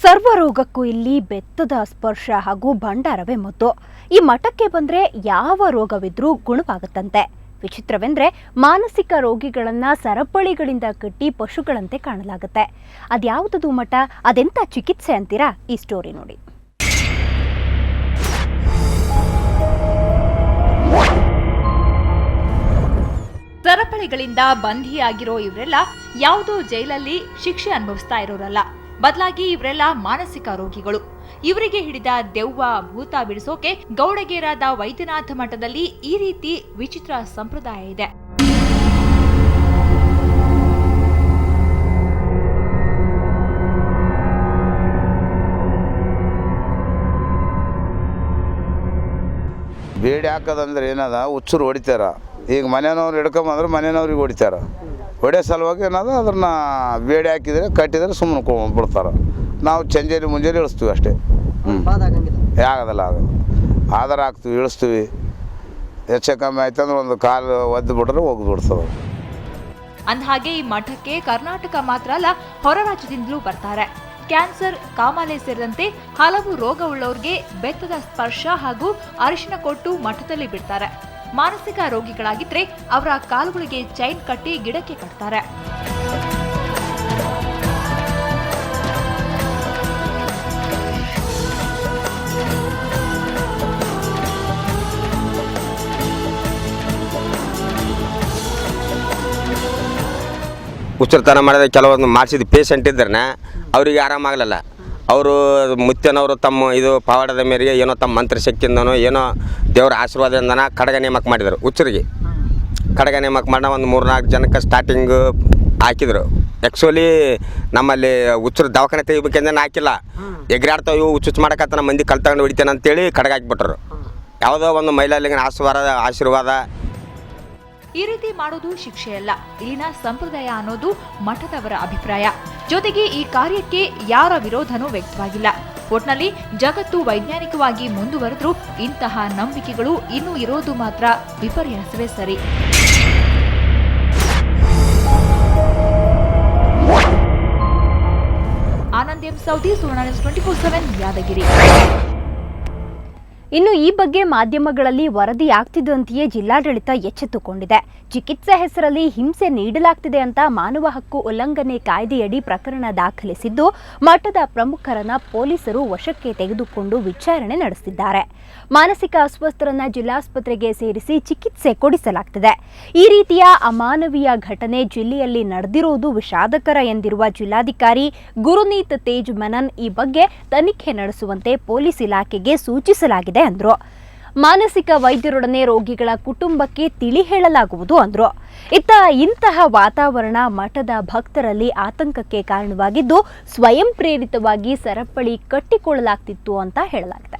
ಸರ್ವರೋಗಕ್ಕೂ ಇಲ್ಲಿ ಬೆತ್ತದ ಸ್ಪರ್ಶ ಹಾಗೂ ಭಂಡಾರವೇ ಮದ್ದು. ಈ ಮಠಕ್ಕೆ ಬಂದ್ರೆ ಯಾವ ರೋಗವಿದ್ರೂ ಗುಣವಾಗುತ್ತಂತೆ. ವಿಚಿತ್ರವೆಂದ್ರೆ ಮಾನಸಿಕ ರೋಗಿಗಳನ್ನ ಸರಪಳಿಗಳಿಂದ ಕಟ್ಟಿ ಪಶುಗಳಂತೆ ಕಾಣಲಾಗುತ್ತೆ. ಅದ್ಯಾವುದದು ಮಠ, ಅದೆಂತ ಚಿಕಿತ್ಸೆ ಅಂತೀರಾ? ಈ ಸ್ಟೋರಿ ನೋಡಿ. ಸರಪಳಿಗಳಿಂದ ಬಂಧಿಯಾಗಿರೋ ಇವರೆಲ್ಲ ಯಾವುದೋ ಜೈಲಲ್ಲಿ ಶಿಕ್ಷೆ ಅನುಭವಿಸ್ತಾ ಇರೋರಲ್ಲ, ಬದಲಾಗಿ ಇವರೆಲ್ಲ ಮಾನಸಿಕ ರೋಗಿಗಳು. ಇವರಿಗೆ ಹಿಡಿದ ದೆವ್ವ ಭೂತ ಬಿಡಿಸೋಕೆ ಗೌಡಗೇರಾದ ವೈದ್ಯನಾಥ ಮಠದಲ್ಲಿ ಈ ರೀತಿ ವಿಚಿತ್ರ ಸಂಪ್ರದಾಯ ಇದೆ. ಬೇಡಿ ಹಾಕೋದಂದ್ರೆ ಏನದ, ಹುಚ್ಚರು ಹೊಡಿತಾರ. ಈಗ ಮನೆಯವ್ರು ಹಿಡ್ಕೊಂಬಂದ್ರೆ ಮನೆಯವ್ರಿಗೆ ಹೊಡಿತಾರ. ಹೊಡೆಯೋ ಸಲುವಾಗಿ ಏನದ, ಅದನ್ನು ಬೇಡಿ ಹಾಕಿದರೆ ಕಟ್ಟಿದರೆ ಸುಮ್ಮನೆ ಬಿಡ್ತಾರೆ. ನಾವು ಮುಂಜಾನೆ ಇಳಿಸ್ತೀವಿ ಅಷ್ಟೇ. ಆಗೋದಲ್ಲ, ಆಧಾರ ಹಾಕ್ತೀವಿ, ಇಳಿಸ್ತೀವಿ. ಹೆಚ್ಚು ಕಮ್ಮಿ ಆಯ್ತಂದ್ರೆ ಒಂದು ಕಾಲು ಒದ್ದು ಬಿಟ್ರೆ ಹೋಗ್ಬಿಡ್ತದೆ. ಅಂದಹಾಗೆ ಈ ಮಠಕ್ಕೆ ಕರ್ನಾಟಕ ಮಾತ್ರ ಅಲ್ಲ, ಹೊರ ರಾಜ್ಯದಿಂದಲೂ ಬರ್ತಾರೆ. ಕ್ಯಾನ್ಸರ್, ಕಾಮಾಲೆ ಸೇರಿದಂತೆ ಹಲವು ರೋಗವುಳ್ಳವರಿಗೆ ಬೆತ್ತದ ಸ್ಪರ್ಶ ಹಾಗೂ ಅರಿಶಿನ ಕೊಟ್ಟು ಮಠದಲ್ಲಿ ಬಿಡ್ತಾರೆ. ಮಾನಸಿಕ ರೋಗಿಗಳಾಗಿದ್ರೆ ಅವರ ಕಾಲುಗಳಿಗೆ ಚೈನ್ ಕಟ್ಟಿ ಗಿಡಕ್ಕೆ ಕಟ್ತಾರೆ. ಹುಚ್ಚುತನ ಮಾಡಿದ ಕೆಲವೊಂದು ಮಾಡಿಸಿದ ಪೇಷಂಟ್ ಇದ್ರೆ ಅವರಿಗೆ ಆರಾಮಾಗಲಿಲ್ಲ. ಅವರು ಮುತ್ತನವರು ತಮ್ಮ ಇದು ಪವಾಡದ ಮೇರೆಗೆ ಏನೋ ತಮ್ಮ ಮಂತ್ರಶಕ್ತಿಯಿಂದನೋ ಏನೋ ದೇವರ ಆಶೀರ್ವಾದದಿಂದನ ಕಡಗ ನೇಮಕ ಮಾಡಿದರು. ಹುಚ್ಚರಿಗೆ ಕಡಗ ನೇಮಕ ಮಾಡಿ ಒಂದು 3-4 ಜನಕ್ಕೆ ಸ್ಟಾರ್ಟಿಂಗ್ ಹಾಕಿದರು. ಆ್ಯಕ್ಚುಲಿ ನಮ್ಮಲ್ಲಿ ಹುಚ್ಚರು ದವಾಖಾನೆ ತೆಗಿಬೇಕಂದ್ರೆ ಹಾಕಿಲ್ಲ. ಎಗ್ರಾಡ್ತಾವೆ ಇವು ಹುಚ್ಚು ಮಾಡಕತ್ತ ಮಂದಿ ಕಲ್ ತಗೊಂಡು ಹೊಡಿತೇನೆ ಅಂತೇಳಿ ಕಡಗ ಹಾಕಿಬಿಟ್ರು. ಯಾವುದೋ ಒಂದು ಮೈಲಾಲಿಂಗನ ಆಶೀರ್ವಾದ. ಈ ರೀತಿ ಮಾಡೋದು ಶಿಕ್ಷೆಯಲ್ಲ, ಇಲ್ಲಿನ ಸಂಪ್ರದಾಯ ಅನ್ನೋದು ಮಠದವರ ಅಭಿಪ್ರಾಯ. ಜೊತೆಗೆ ಈ ಕಾರ್ಯಕ್ಕೆ ಯಾರ ವಿರೋಧನೂ ವ್ಯಕ್ತವಾಗಿಲ್ಲ. ಒಟ್ನಲ್ಲಿ ಜಗತ್ತು ವೈಜ್ಞಾನಿಕವಾಗಿ ಮುಂದುವರೆದ್ರೂ ಇಂತಹ ನಂಬಿಕೆಗಳು ಇನ್ನೂ ಇರೋದು ಮಾತ್ರ ವಿಪರ್ಯಾಸವೇ ಸರಿ. ಆನಂದ್ ಎಂ ಸೌದಿ, ಸುವರ್ಣ ನ್ಯೂಸ್ 24/7, ಯಾದಗಿರಿ. ಇನ್ನು ಈ ಬಗ್ಗೆ ಮಾಧ್ಯಮಗಳಲ್ಲಿ ವರದಿಯಾಗ್ತಿದ್ದಂತೆಯೇ ಜಿಲ್ಲಾಡಳಿತ ಎಚ್ಚೆತ್ತುಕೊಂಡಿದೆ. ಚಿಕಿತ್ಸೆ ಹೆಸರಲ್ಲಿ ಹಿಂಸೆ ನೀಡಲಾಗ್ತಿದೆ ಅಂತ ಮಾನವ ಹಕ್ಕು ಉಲ್ಲಂಘನೆ ಕಾಯ್ದೆಯಡಿ ಪ್ರಕರಣ ದಾಖಲಿಸಿದ್ದು, ಮಠದ ಪ್ರಮುಖರನ್ನ ಪೊಲೀಸರು ವಶಕ್ಕೆ ತೆಗೆದುಕೊಂಡು ವಿಚಾರಣೆ ನಡೆಸಿದ್ದಾರೆ. ಮಾನಸಿಕ ಅಸ್ವಸ್ಥರನ್ನ ಜಿಲ್ಲಾಸ್ಪತ್ರೆಗೆ ಸೇರಿಸಿ ಚಿಕಿತ್ಸೆ ಕೊಡಿಸಲಾಗ್ತಿದೆ. ಈ ರೀತಿಯ ಅಮಾನವೀಯ ಘಟನೆ ಜಿಲ್ಲೆಯಲ್ಲಿ ನಡೆದಿರುವುದು ವಿಷಾದಕರ ಎಂದಿರುವ ಜಿಲ್ಲಾಧಿಕಾರಿ ಗುರುನೀತ್ ತೇಜ್ ಮೆನನ್ ಈ ಬಗ್ಗೆ ತನಿಖೆ ನಡೆಸುವಂತೆ ಪೊಲೀಸ್ ಇಲಾಖೆಗೆ ಸೂಚಿಸಲಾಗಿದೆ ಅಂದ್ರು. ಮಾನಸಿಕ ವೈದ್ಯರೊಡನೆ ರೋಗಿಗಳ ಕುಟುಂಬಕ್ಕೆ ತಿಳಿ ಹೇಳಲಾಗುವುದು ಅಂದ್ರು. ಇಂತಹ ವಾತಾವರಣ ಮಠದ ಭಕ್ತರಲ್ಲಿ ಆತಂಕಕ್ಕೆ ಕಾರಣವಾಗಿದ್ದು, ಸ್ವಯಂ ಪ್ರೇರಿತವಾಗಿ ಸರಪಳಿ ಕಟ್ಟಿಕೊಳ್ಳಲಾಗ್ತಿತ್ತು ಅಂತ ಹೇಳಲಾಗಿದೆ.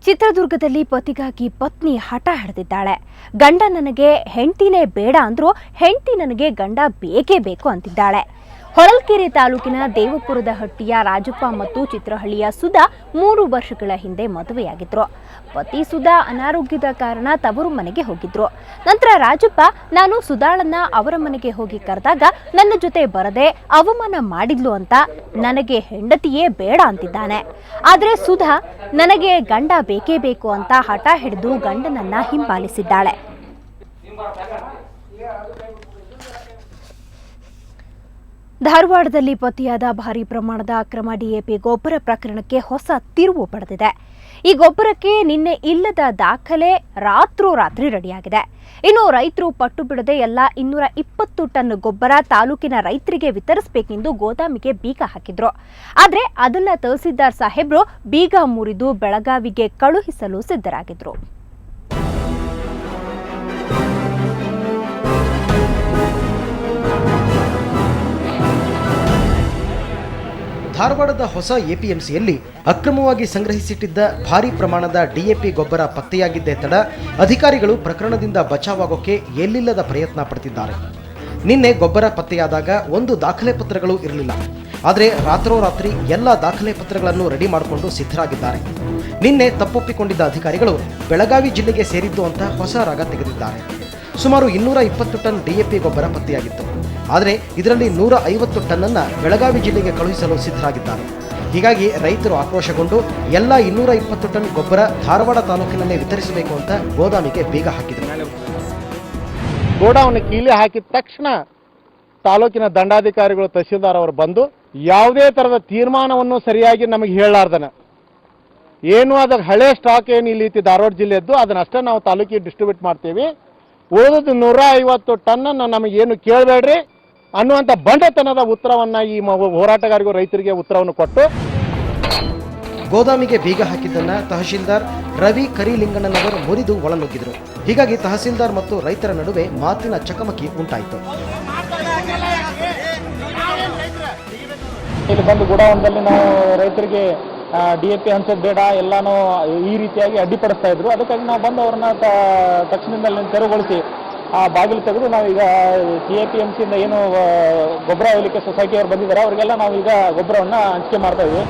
ಚಿತ್ರದುರ್ಗದಲ್ಲಿ ಪತಿಗಾಗಿ ಪತ್ನಿ ಹಠ ಹಿಡಿದಿದ್ದಾಳೆ. ಗಂಡ ನನಗೆ ಹೆಂಡತಿನೇ ಬೇಡ ಅಂದ್ರೂ ಹೆಂಡತಿ ನನಗೆ ಗಂಡ ಬೇಕೇ ಬೇಕು ಅಂತಿದ್ದಾಳೆ. ಹೊಳಲ್ಕೆರೆ ತಾಲೂಕಿನ ದೇವಪುರದ ಹಟ್ಟಿಯ ರಾಜಪ್ಪ ಮತ್ತು ಚಿತ್ರಹಳ್ಳಿಯ ಸುಧಾ 3 ವರ್ಷಗಳ ಹಿಂದೆ ಮದುವೆಯಾಗಿದ್ರು. ಪತಿ ಸುಧಾ ಅನಾರೋಗ್ಯದ ಕಾರಣ ತವರು ಮನೆಗೆ ಹೋಗಿದ್ರು. ನಂತರ ರಾಜಪ್ಪ, ನಾನು ಸುಧಾಳನ್ನ ಅವರ ಮನೆಗೆ ಹೋಗಿ ಕರೆದಾಗ ನನ್ನ ಜೊತೆ ಬರದೆ ಅವಮಾನ ಮಾಡಿದ್ಲು ಅಂತ ನನಗೆ ಹೆಂಡತಿಯೇ ಬೇಡ ಅಂತಿದ್ದಾನೆ. ಆದ್ರೆ ಸುಧಾ ನನಗೆ ಗಂಡ ಬೇಕೇ ಬೇಕು ಅಂತ ಹಠ ಹಿಡಿದು ಗಂಡನನ್ನ ಹಿಂಬಾಲಿಸಿದ್ದಾಳೆ. ಧಾರವಾಡದಲ್ಲಿ ಪತ್ತೆಯಾದ ಭಾರೀ ಪ್ರಮಾಣದ ಅಕ್ರಮ ಡಿಎಪಿ ಗೊಬ್ಬರ ಪ್ರಕರಣಕ್ಕೆ ಹೊಸ ತಿರುವು ಪಡೆದಿದೆ. ಈ ಗೊಬ್ಬರಕ್ಕೆ ನಿನ್ನೆ ಇಲ್ಲದ ದಾಖಲೆ ರಾತ್ರೋರಾತ್ರಿ ರೆಡಿಯಾಗಿದೆ. ಇನ್ನು ರೈತರು ಪಟ್ಟು ಬಿಡದೆ ಎಲ್ಲ 220 ಟನ್ ಗೊಬ್ಬರ ತಾಲೂಕಿನ ರೈತರಿಗೆ ವಿತರಿಸಬೇಕೆಂದು ಗೋದಾಮಿಗೆ ಬೀಗ ಹಾಕಿದ್ರು. ಆದರೆ ಅದನ್ನ ತಹಸೀಲ್ದಾರ್ ಸಾಹೇಬ್ರು ಬೀಗ ಮುರಿದು ಬೆಳಗಾವಿಗೆ ಕಳುಹಿಸಲು ಸಿದ್ಧರಾಗಿದ್ರು. ಧಾರವಾಡದ ಹೊಸ ಎಪಿಎಂಸಿಯಲ್ಲಿ ಅಕ್ರಮವಾಗಿ ಸಂಗ್ರಹಿಸಿಟ್ಟಿದ್ದ ಭಾರೀ ಪ್ರಮಾಣದ ಡಿಎಪಿ ಗೊಬ್ಬರ ಪತ್ತೆಯಾಗಿದ್ದೇ ತಡ ಅಧಿಕಾರಿಗಳು ಪ್ರಕರಣದಿಂದ ಬಚಾವಾಗೋಕೆ ಎಲ್ಲಿಲ್ಲದ ಪ್ರಯತ್ನ ಪಡ್ತಿದ್ದಾರೆ. ನಿನ್ನೆ ಗೊಬ್ಬರ ಪತ್ತೆಯಾದಾಗ ಒಂದು ದಾಖಲೆ ಪತ್ರಗಳು ಇರಲಿಲ್ಲ. ಆದರೆ ರಾತ್ರೋರಾತ್ರಿ ಎಲ್ಲ ದಾಖಲೆ ಪತ್ರಗಳನ್ನು ರೆಡಿ ಮಾಡಿಕೊಂಡು ಸಿದ್ಧರಾಗಿದ್ದಾರೆ. ನಿನ್ನೆ ತಪ್ಪೊಪ್ಪಿಕೊಂಡಿದ್ದ ಅಧಿಕಾರಿಗಳು ಬೆಳಗಾವಿ ಜಿಲ್ಲೆಗೆ ಸೇರಿದ್ದು ಅಂತ ಹೊಸ ರಾಗ ತೆಗೆದಿದ್ದಾರೆ. ಸುಮಾರು 220 ಟನ್ ಡಿಎಪಿ ಗೊಬ್ಬರ ಪತ್ತೆಯಾಗಿತ್ತು. ಆದರೆ ಇದರಲ್ಲಿ 150 ಟನ್ನನ್ನು ಬೆಳಗಾವಿ ಜಿಲ್ಲೆಗೆ ಕಳುಹಿಸಲು ಸಿದ್ಧರಾಗಿದ್ದಾರೆ. ಹೀಗಾಗಿ ರೈತರು ಆಕ್ರೋಶಗೊಂಡು ಎಲ್ಲ 220 ಟನ್ ಗೊಬ್ಬರ ಧಾರವಾಡ ತಾಲೂಕಿನಲ್ಲೇ ವಿತರಿಸಬೇಕು ಅಂತ ಗೋದಾಮಿಗೆ ಬೀಗ ಹಾಕಿದರು. ಗೋಡೌನ್ ಕೀಲಿ ಹಾಕಿದ ತಕ್ಷಣ ತಾಲೂಕಿನ ದಂಡಾಧಿಕಾರಿಗಳು ತಹಸೀಲ್ದಾರ್ ಅವರು ಬಂದು ಯಾವುದೇ ಥರದ ತೀರ್ಮಾನವನ್ನು ಸರಿಯಾಗಿ ನಮಗೆ ಹೇಳಲಾರ್ದನ ಏನು ಅದು ಹಳೆ ಸ್ಟಾಕ್ ಏನು ಇಲ್ಲಿ ಐತಿ ಧಾರವಾಡ ಜಿಲ್ಲೆಯದ್ದು ಅದನ್ನಷ್ಟೇ ನಾವು ತಾಲೂಕಿಗೆ ಡಿಸ್ಟ್ರಿಬ್ಯೂಟ್ ಮಾಡ್ತೀವಿ, ಉಳಿದ 150 ಟನ್ನನ್ನು ನಮಗೇನು ಕೇಳಬೇಡ್ರಿ ಅನ್ನುವಂಥ ಬಂಡತನದ ಉತ್ತರವನ್ನು ಈ ಹೋರಾಟಗಾರರಿಗೂ ರೈತರಿಗೆ ಉತ್ತರವನ್ನು ಕೊಟ್ಟು ಗೋದಾಮಿಗೆ ಬೀಗ ಹಾಕಿದ್ದನ್ನು ತಹಶೀಲ್ದಾರ್ ರವಿ ಕರಿಲಿಂಗಣ್ಣನವರು ಮುರಿದು ಒಳನುಗ್ಗಿದರು. ಹೀಗಾಗಿ ತಹಸೀಲ್ದಾರ್ ಮತ್ತು ರೈತರ ನಡುವೆ ಮಾತಿನ ಚಕಮಕಿ ಉಂಟಾಯಿತು. ಇಲ್ಲಿ ಬಂದು ಗೋಡೌನ್ದಲ್ಲಿ ನಾವು ರೈತರಿಗೆ DAP ಹಂಚೋದು ಬೇಡ ಎಲ್ಲಾನು ಈ ರೀತಿಯಾಗಿ ಅಡ್ಡಿಪಡಿಸ್ತಾ ಇದ್ರು. ಅದಕ್ಕಾಗಿ ನಾವು ಬಂದು ಅವ್ರನ್ನ ತಕ್ಷಣದಲ್ಲಿ ತೆರವುಗೊಳಿಸಿ ಆ ಬಾಗಿಲು ತೆಗೆದು ನಾವೀಗ CAPMCಯಿಂದ ಏನು ಗೊಬ್ಬರ ಒಯ್ಯಲಿಕ್ಕೆ ಸೊಸೈಟಿಯವರು ಬಂದಿದ್ದಾರೆ ಅವರಿಗೆಲ್ಲ ನಾವೀಗ ಗೊಬ್ಬರವನ್ನು ಹಂಚಿಕೆ ಮಾಡ್ತಾ ಇದ್ದೀವಿ.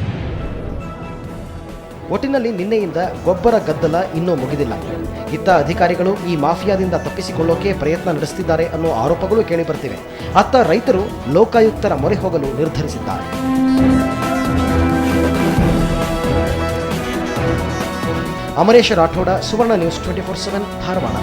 ಒಟ್ಟಿನಲ್ಲಿ ನಿನ್ನೆಯಿಂದ ಗೊಬ್ಬರ ಗದ್ದಲ ಇನ್ನೂ ಮುಗಿದಿಲ್ಲ. ಇತ್ತ ಅಧಿಕಾರಿಗಳು ಈ ಮಾಫಿಯಾದಿಂದ ತಪ್ಪಿಸಿಕೊಳ್ಳೋಕೆ ಪ್ರಯತ್ನ ನಡೆಸುತ್ತಿದ್ದಾರೆ ಅನ್ನೋ ಆರೋಪಗಳು ಕೇಳಿಬರ್ತಿವೆ. ಅತ್ತ ರೈತರು ಲೋಕಾಯುಕ್ತರ ಮೊರೆ ಹೋಗಲು ನಿರ್ಧರಿಸಿದ್ದಾರೆ. ಅಮರೇಶ ರಾಠೋಡ, ಸುವರ್ಣ ನ್ಯೂಸ್ 24/7 ಧಾರವಾಡ.